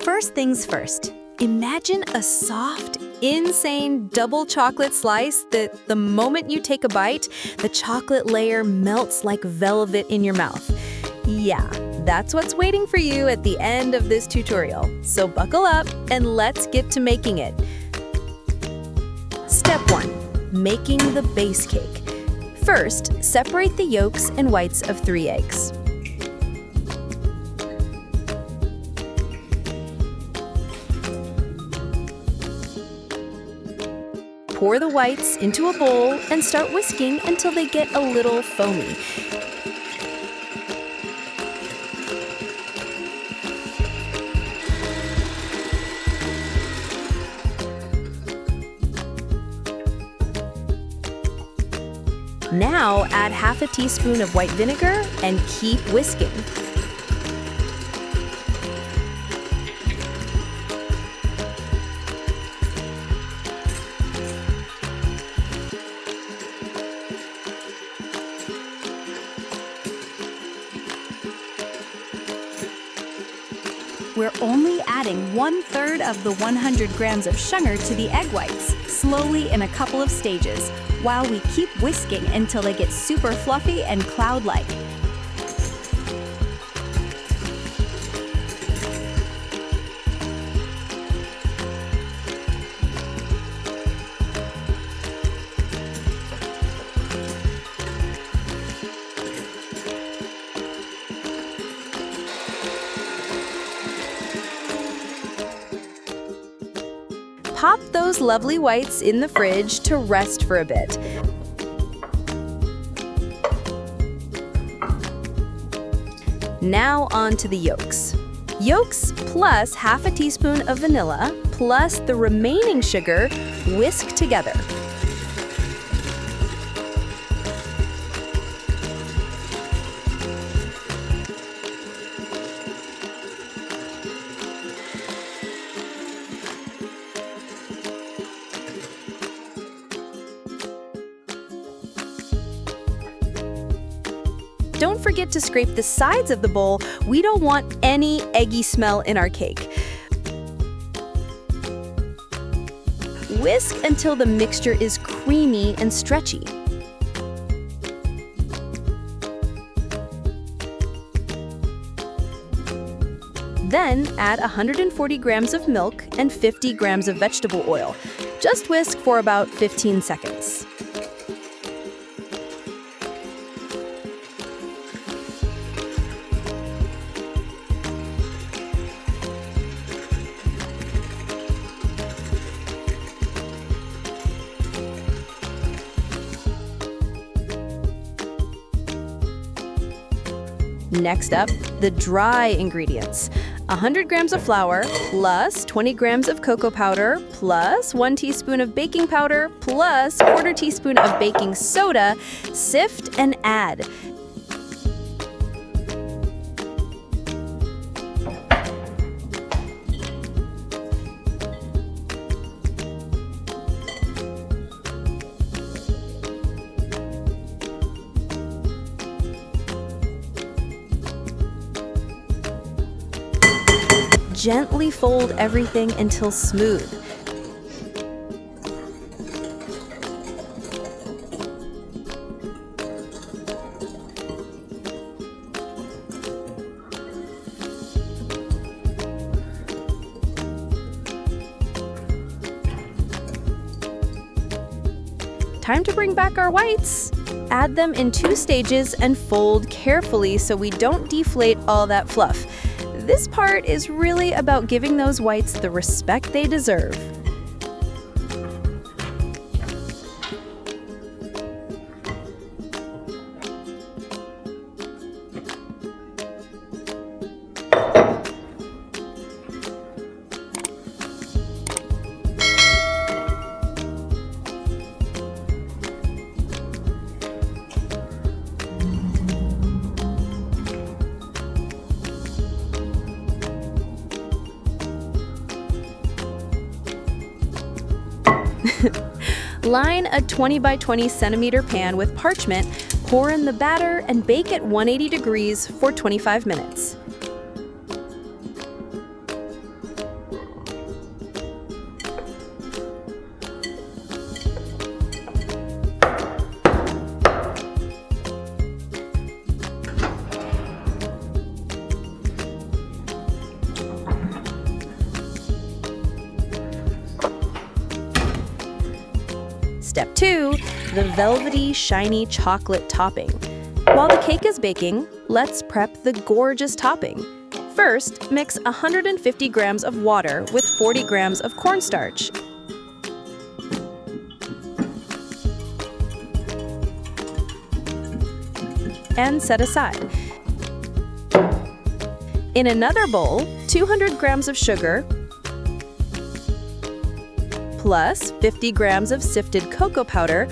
First things first, imagine a soft, insane double chocolate slice that the moment you take a bite, the chocolate layer melts like velvet in your mouth. Yeah, that's what's waiting for you at the end of this tutorial. So buckle up and let's get to making it. Step 1. Making the base cake. First, separate the yolks and whites of 3 eggs. Pour the whites into a bowl and start whisking until they get a little foamy. Now add half a teaspoon of white vinegar and keep whisking. We're only adding 1/3 of the 100 grams of sugar to the egg whites, slowly in a couple of stages, while we keep whisking until they get super fluffy and cloud-like. Pop those lovely whites in the fridge to rest for a bit. Now on to the yolks. Yolks plus half a teaspoon of vanilla plus the remaining sugar, whisk together. Don't forget to scrape the sides of the bowl. We don't want any eggy smell in our cake. Whisk until the mixture is creamy and stretchy. Then add 140 grams of milk and 50 grams of vegetable oil. Just whisk for about 15 seconds. Next up, the dry ingredients. 100 grams of flour plus 20 grams of cocoa powder plus 1 teaspoon of baking powder plus 1/4 teaspoon of baking soda. Sift and add. Gently fold everything until smooth. Time to bring back our whites. Add them in 2 stages and fold carefully so we don't deflate all that fluff. This part is really about giving those whites the respect they deserve. Line a 20 by 20 centimeter pan with parchment, pour in the batter, and bake at 180 degrees for 25 minutes. Step 2, the velvety, shiny chocolate topping. While the cake is baking, let's prep the gorgeous topping. First, mix 150 grams of water with 40 grams of cornstarch. And set aside. In another bowl, 200 grams of sugar plus 50 grams of sifted cocoa powder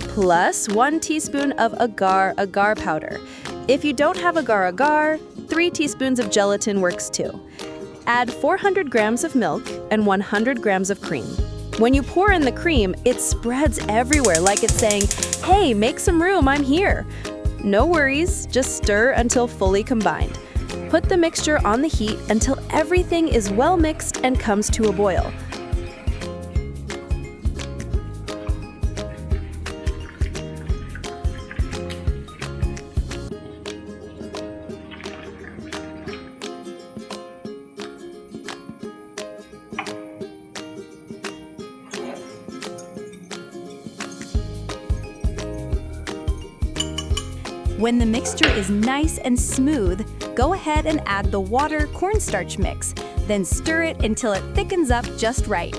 plus 1 teaspoon of agar powder. If you don't have agar, 3 teaspoons of gelatin works too. Add 400 grams of milk and 100 grams of cream. When you pour in the cream, it spreads everywhere like it's saying, "Hey, make some room, I'm here." No worries, just stir until fully combined. Put the mixture on the heat until everything is well mixed and comes to a boil. When the mixture is nice and smooth, go ahead and add the water cornstarch mix, then stir it until it thickens up just right.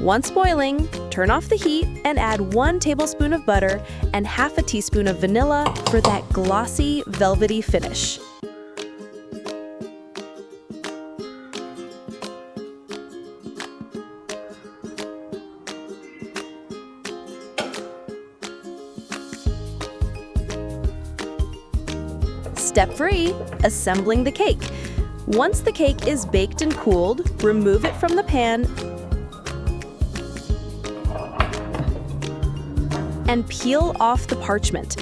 Once boiling, turn off the heat and add 1 tablespoon of butter and half a teaspoon of vanilla for that glossy, velvety finish. Step 3, assembling the cake. Once the cake is baked and cooled, remove it from the pan and peel off the parchment.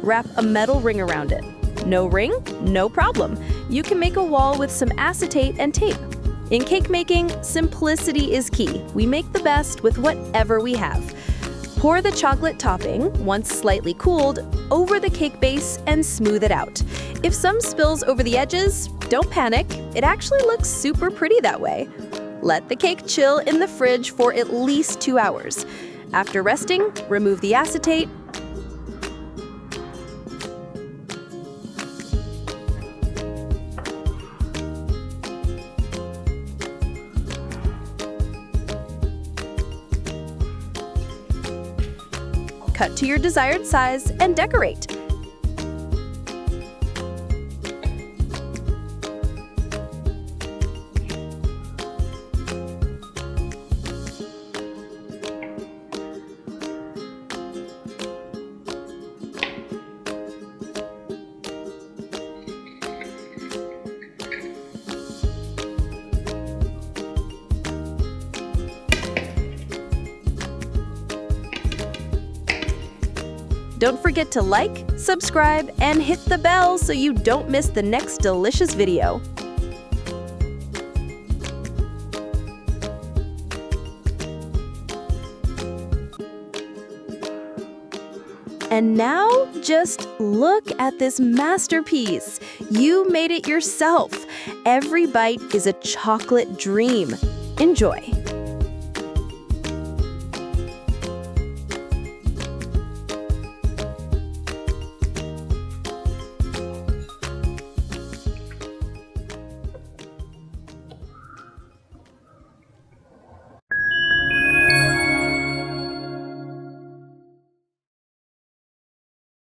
Wrap a metal ring around it. No ring? No problem. You can make a wall with some acetate and tape. In cake making, simplicity is key. We make the best with whatever we have. Pour the chocolate topping, once slightly cooled, over the cake base and smooth it out. If some spills over the edges, don't panic. It actually looks super pretty that way. Let the cake chill in the fridge for at least 2 hours. After resting, remove the acetate, cut to your desired size, and decorate. Don't forget to like, subscribe, and hit the bell so you don't miss the next delicious video. And now, just look at this masterpiece. You made it yourself. Every bite is a chocolate dream. Enjoy.